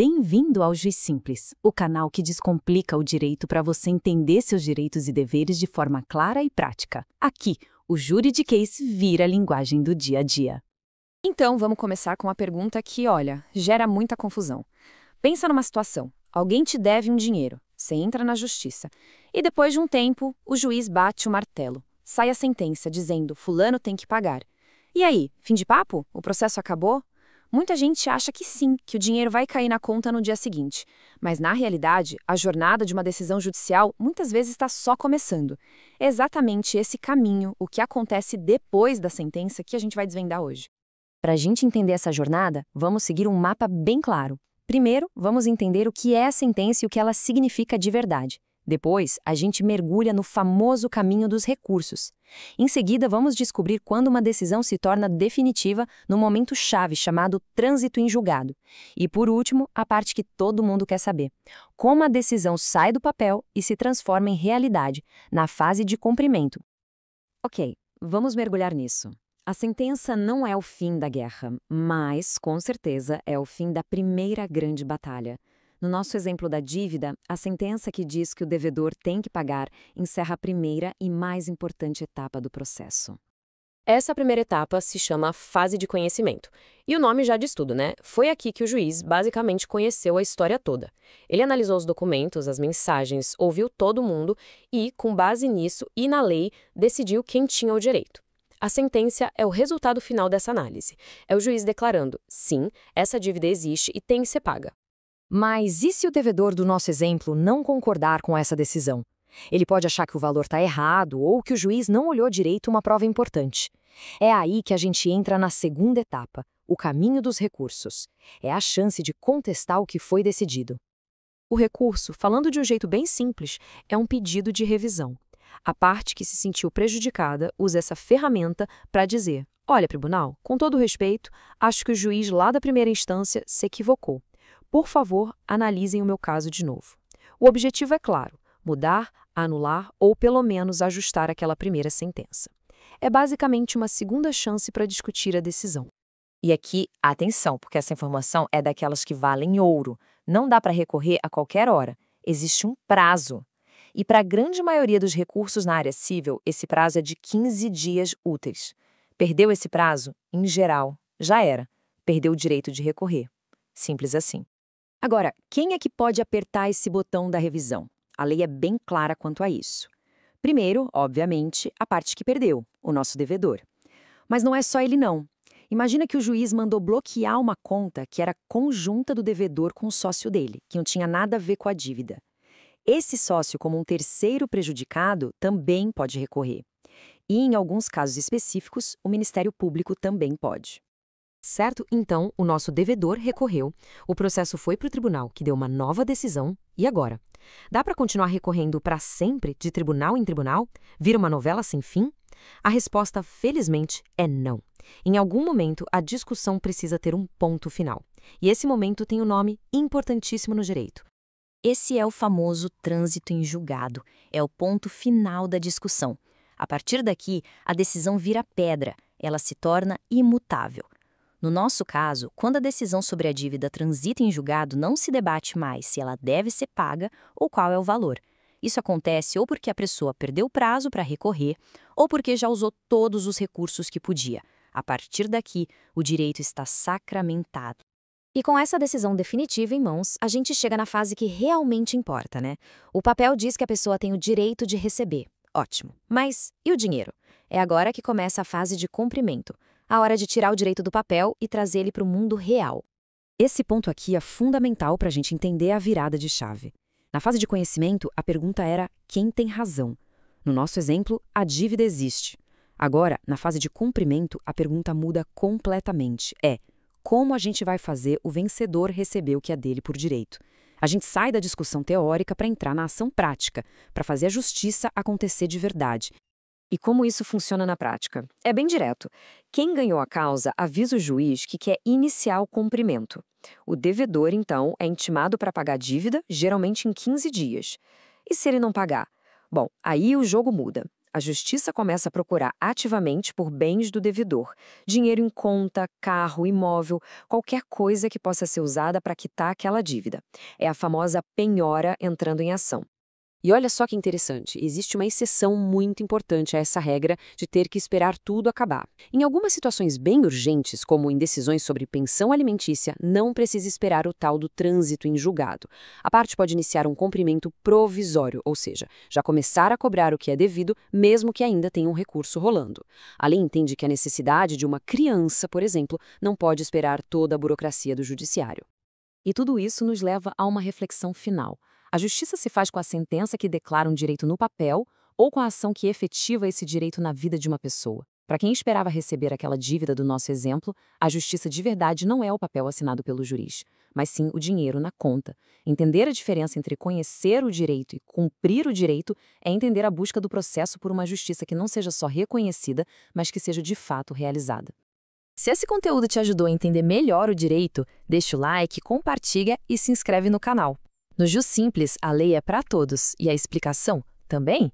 Bem-vindo ao Juiz Simples, o canal que descomplica o direito para você entender seus direitos e deveres de forma clara e prática. Aqui, o juridiquês vira a linguagem do dia a dia. Então, vamos começar com uma pergunta que, olha, gera muita confusão. Pensa numa situação. Alguém te deve um dinheiro, você entra na justiça, e depois de um tempo, o juiz bate o martelo. Sai a sentença dizendo, fulano tem que pagar. E aí, fim de papo? O processo acabou? Muita gente acha que sim, que o dinheiro vai cair na conta no dia seguinte. Mas, na realidade, a jornada de uma decisão judicial muitas vezes está só começando. É exatamente esse caminho, o que acontece depois da sentença, que a gente vai desvendar hoje. Para a gente entender essa jornada, vamos seguir um mapa bem claro. Primeiro, vamos entender o que é a sentença e o que ela significa de verdade. Depois, a gente mergulha no famoso caminho dos recursos. Em seguida, vamos descobrir quando uma decisão se torna definitiva no momento-chave chamado trânsito em julgado. E, por último, a parte que todo mundo quer saber: como a decisão sai do papel e se transforma em realidade, na fase de cumprimento. Ok, vamos mergulhar nisso. A sentença não é o fim da guerra, mas, com certeza, é o fim da primeira grande batalha. No nosso exemplo da dívida, a sentença que diz que o devedor tem que pagar encerra a primeira e mais importante etapa do processo. Essa primeira etapa se chama fase de conhecimento. E o nome já diz tudo, né? Foi aqui que o juiz basicamente conheceu a história toda. Ele analisou os documentos, as mensagens, ouviu todo mundo e, com base nisso e na lei, decidiu quem tinha o direito. A sentença é o resultado final dessa análise. É o juiz declarando, sim, essa dívida existe e tem que ser paga. Mas e se o devedor do nosso exemplo não concordar com essa decisão? Ele pode achar que o valor está errado ou que o juiz não olhou direito uma prova importante. É aí que a gente entra na segunda etapa, o caminho dos recursos. É a chance de contestar o que foi decidido. O recurso, falando de um jeito bem simples, é um pedido de revisão. A parte que se sentiu prejudicada usa essa ferramenta para dizer: olha, tribunal, com todo respeito, acho que o juiz lá da primeira instância se equivocou. Por favor, analisem o meu caso de novo. O objetivo é claro: mudar, anular ou pelo menos ajustar aquela primeira sentença. É basicamente uma segunda chance para discutir a decisão. E aqui, atenção, porque essa informação é daquelas que valem ouro. Não dá para recorrer a qualquer hora. Existe um prazo. E para a grande maioria dos recursos na área civil, esse prazo é de 15 dias úteis. Perdeu esse prazo? Em geral, já era. Perdeu o direito de recorrer. Simples assim. Agora, quem é que pode apertar esse botão da revisão? A lei é bem clara quanto a isso. Primeiro, obviamente, a parte que perdeu, o nosso devedor. Mas não é só ele não. Imagina que o juiz mandou bloquear uma conta que era conjunta do devedor com o sócio dele, que não tinha nada a ver com a dívida. Esse sócio, como um terceiro prejudicado, também pode recorrer. E, em alguns casos específicos, o Ministério Público também pode. Certo? Então, o nosso devedor recorreu, o processo foi para o tribunal, que deu uma nova decisão, e agora? Dá para continuar recorrendo para sempre, de tribunal em tribunal? Vira uma novela sem fim? A resposta, felizmente, é não. Em algum momento, a discussão precisa ter um ponto final. E esse momento tem um nome importantíssimo no direito. Esse é o famoso trânsito em julgado. É o ponto final da discussão. A partir daqui, a decisão vira pedra. Ela se torna imutável. No nosso caso, quando a decisão sobre a dívida transita em julgado, não se debate mais se ela deve ser paga ou qual é o valor. Isso acontece ou porque a pessoa perdeu o prazo para recorrer, ou porque já usou todos os recursos que podia. A partir daqui, o direito está sacramentado. E com essa decisão definitiva em mãos, a gente chega na fase que realmente importa, né? O papel diz que a pessoa tem o direito de receber. Ótimo. Mas e o dinheiro? É agora que começa a fase de cumprimento. A hora de tirar o direito do papel e trazer ele para o mundo real. Esse ponto aqui é fundamental para a gente entender a virada de chave. Na fase de conhecimento, a pergunta era quem tem razão. No nosso exemplo, a dívida existe. Agora, na fase de cumprimento, a pergunta muda completamente. Como a gente vai fazer o vencedor receber o que é dele por direito? A gente sai da discussão teórica para entrar na ação prática, para fazer a justiça acontecer de verdade. E como isso funciona na prática? É bem direto. Quem ganhou a causa avisa o juiz que quer iniciar o cumprimento. O devedor, então, é intimado para pagar a dívida, geralmente em 15 dias. E se ele não pagar? Bom, aí o jogo muda. A justiça começa a procurar ativamente por bens do devedor, dinheiro em conta, carro, imóvel, qualquer coisa que possa ser usada para quitar aquela dívida. É a famosa penhora entrando em ação. E olha só que interessante, existe uma exceção muito importante a essa regra de ter que esperar tudo acabar. Em algumas situações bem urgentes, como em decisões sobre pensão alimentícia, não precisa esperar o tal do trânsito em julgado. A parte pode iniciar um cumprimento provisório, ou seja, já começar a cobrar o que é devido, mesmo que ainda tenha um recurso rolando. A lei entende que a necessidade de uma criança, por exemplo, não pode esperar toda a burocracia do judiciário. E tudo isso nos leva a uma reflexão final. A justiça se faz com a sentença que declara um direito no papel ou com a ação que efetiva esse direito na vida de uma pessoa. Para quem esperava receber aquela dívida do nosso exemplo, a justiça de verdade não é o papel assinado pelo juiz, mas sim o dinheiro na conta. Entender a diferença entre conhecer o direito e cumprir o direito é entender a busca do processo por uma justiça que não seja só reconhecida, mas que seja de fato realizada. Se esse conteúdo te ajudou a entender melhor o direito, deixa o like, compartilha e se inscreve no canal. No Jus Simples, a lei é para todos e a explicação também.